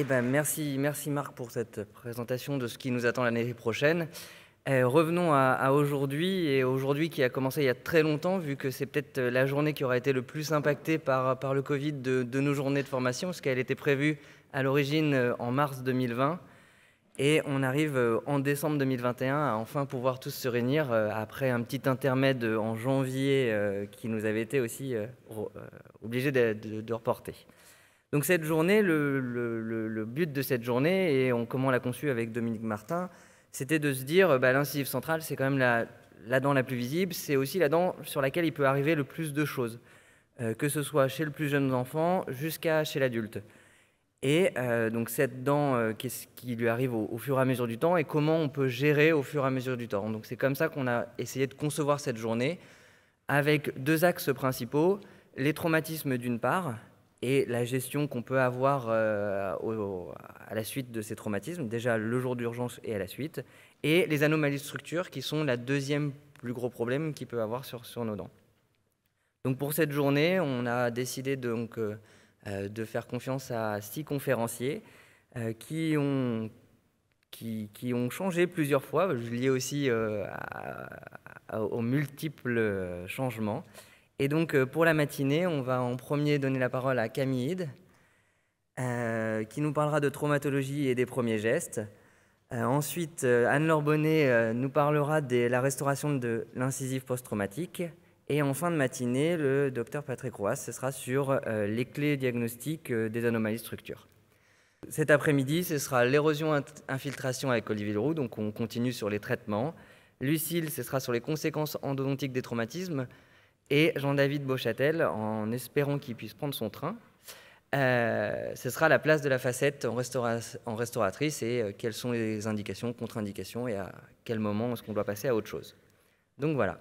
Merci Marc pour cette présentation de ce qui nous attend l'année prochaine. Revenons à aujourd'hui, et aujourd'hui qui a commencé il y a très longtemps, vu que c'est peut-être la journée qui aura été le plus impactée par le Covid de nos journées de formation, parce qu'elle était prévue à l'origine en mars 2020, et on arrive en décembre 2021 à enfin pouvoir tous se réunir après un petit intermède en janvier qui nous avait été aussi obligé de reporter. Donc cette journée, le but de cette journée, et comment on l'a conçu avec Dominique Martin, c'était de se dire l'incisive centrale, c'est quand même la dent la plus visible, c'est aussi la dent sur laquelle il peut arriver le plus de choses, que ce soit chez le plus jeune enfant jusqu'à chez l'adulte. Et donc cette dent, qu'est-ce qui lui arrive au fur et à mesure du temps et comment on peut gérer au fur et à mesure du temps. Donc c'est comme ça qu'on a essayé de concevoir cette journée avec deux axes principaux, les traumatismes d'une part, et la gestion qu'on peut avoir à la suite de ces traumatismes, déjà le jour d'urgence et à la suite, et les anomalies de structure qui sont la deuxième plus gros problème qu'il peut avoir sur nos dents. Donc pour cette journée, on a décidé de faire confiance à 6 conférenciers qui ont changé plusieurs fois, lié aussi aux multiples changements. Et donc, pour la matinée, on va en premier donner la parole à Camille Hide, qui nous parlera de traumatologie et des premiers gestes. Ensuite, Anne-Laure Bonnet nous parlera de la restauration de l'incisive post-traumatique. Et en fin de matinée, le docteur Patrick Roas, ce sera sur les clés diagnostiques des anomalies de structure. Cet après-midi, ce sera l'érosion-infiltration avec Olivier Leroux, donc on continue sur les traitements. Lucille, ce sera sur les conséquences endodontiques des traumatismes. Et Jean-David Beauchâtel, en espérant qu'il puisse prendre son train, ce sera la place de la facette en restauratrice et quelles sont les indications, contre-indications et à quel moment est-ce qu'on doit passer à autre chose. Donc voilà.